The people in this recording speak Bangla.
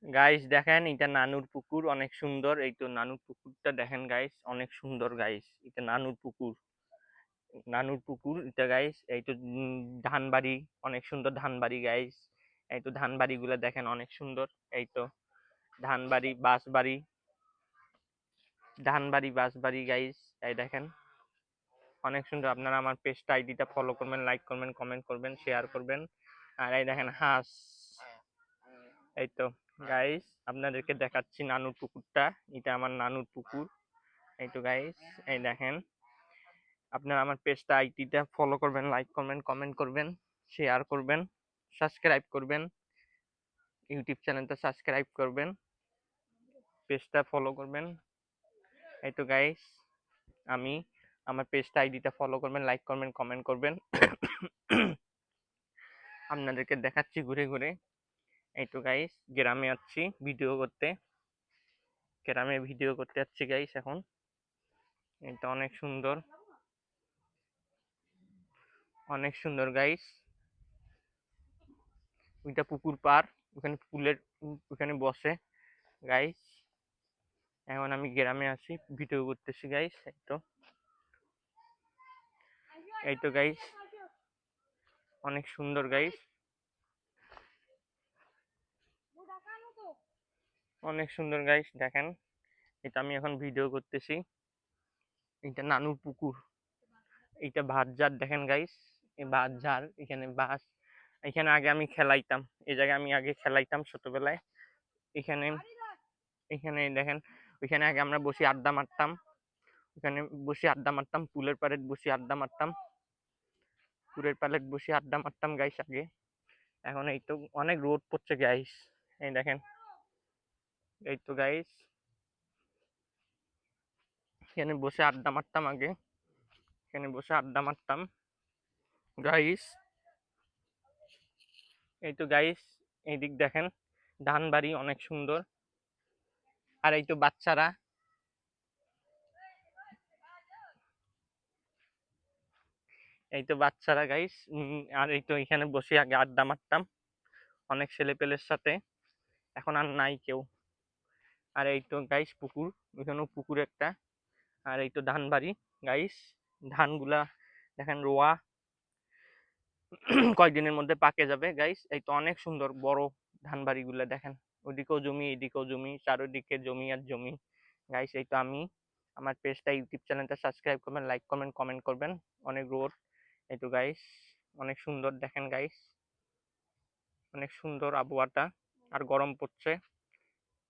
গাইস দেখেন এটা নানুর পুকুর, অনেক সুন্দর। এই তো নানুর পুকুরটা দেখেন গাইস, অনেক সুন্দর গাইস। এটা নানুর পুকুর, নানুর পুকুর এটা গাইস। এই তো ধানবাড়ি, অনেক সুন্দর ধানবাড়ি গাইস। এই তো ধানবাড়ি গুলা দেখেন অনেক সুন্দর। এই তো ধানবাড়ি, বাঁশবাড়ি, ধানবাড়ি বাঁশবাড়ি গাইস। এই দেখেন অনেক সুন্দর। আপনারা আমার পেজটা, আইডিটা ফলো করবেন, লাইক করবেন, কমেন্ট করবেন, শেয়ার করবেন। আর এই দেখেন হাঁস। এই তো গাইস আপনাদেরকে দেখাচ্ছি নানুর পুকুরটা। এটা আমার নানুর পুকুর। এই তো গাইস, এই দেখেন। আপনারা আমার পেজটা, আইডিটা ফলো করবেন, লাইক করবেন, কমেন্ট করবেন, শেয়ার করবেন, সাবস্ক্রাইব করবেন। ইউটিউব চ্যানেলটা সাবস্ক্রাইব করবেন, পেজটা ফলো করবেন। এই তো গাইস, আমি আমার পেজটা, আইডিটা ফলো করবেন, লাইক করবেন, কমেন্ট করবেন। আপনাদেরকে দেখাচ্ছি ঘুরে ঘুরে। এই তো গাইস গ্রামে যাচ্ছি ভিডিও করতে, গ্রামে ভিডিও করতে যাচ্ছি গাইস এখন। এটা অনেক সুন্দর, অনেক সুন্দর গাইস। ওইটা পুকুর পার, ওখানে পুলের ওখানে বসে গাইস। এখন আমি গ্রামে আছি, ভিডিও করতেছি গাইস। এই তো, এই তো গাইস অনেক সুন্দর গাইস, অনেক সুন্দর গাইস দেখেন। এটা আমি এখন ভিডিও করতেছি। এটা নানুর পুকুর, এইটা ভাতঝাড় দেখেন গাইস। এই ভাতঝাড়, এখানে বাস। এখানে আগে আমি খেলাইতাম, এই জায়গায় আমি আগে খেলাইতাম ছোটবেলায়। এখানে, এখানে দেখেন, ওইখানে আগে আমরা বসে আড্ডা মারতাম। ওখানে বসে আড্ডা মারতাম, পুলের পাড়ে বসে আড্ডা মারতাম, পুলের পাড়ে বসে আড্ডা মারতাম গাইস আগে। এখন এই তো অনেক রোদ পড়ছে গাইস। এই দেখেন, এই তো গাইস এখানে বসে আড্ডা মারতাম আগে, এখানে বসে আড্ডা মারতাম গাইস। এই তো গাইস এইদিক দেখেন, ধান বাড়ি অনেক সুন্দর। আর এই তো বাচ্চারা, এই তো বাচ্চারা গাইস। আর এই তো এখানে বসে আগে আড্ডা মারতাম অনেক ছেলে পেলের সাথে, এখন আর নাই কেউ। আর এই তো গাইস পুকুর, ওইখানেও পুকুর একটা। আর এই তো ধান বাড়ি গাইস, ধানগুলা দেখেন রোয়া। কয়েকদিনের মধ্যে পাকে যাবে গাইস। এই তো অনেক সুন্দর বড় ধান বাড়িগুলা দেখেন। ওইদিকেও জমি, এইদিকেও জমি, চারিদিকে জমি আর জমি গাইস। এই তো আমি আমার পেজটা, ইউটিউব চ্যানেলটা সাবস্ক্রাইব করবেন, লাইক করবেন, কমেন্ট করবেন। অনেক রোদ। এই তো গাইস অনেক সুন্দর দেখেন গাইস, অনেক সুন্দর আবহাওয়াটা। আর গরম পড়ছে।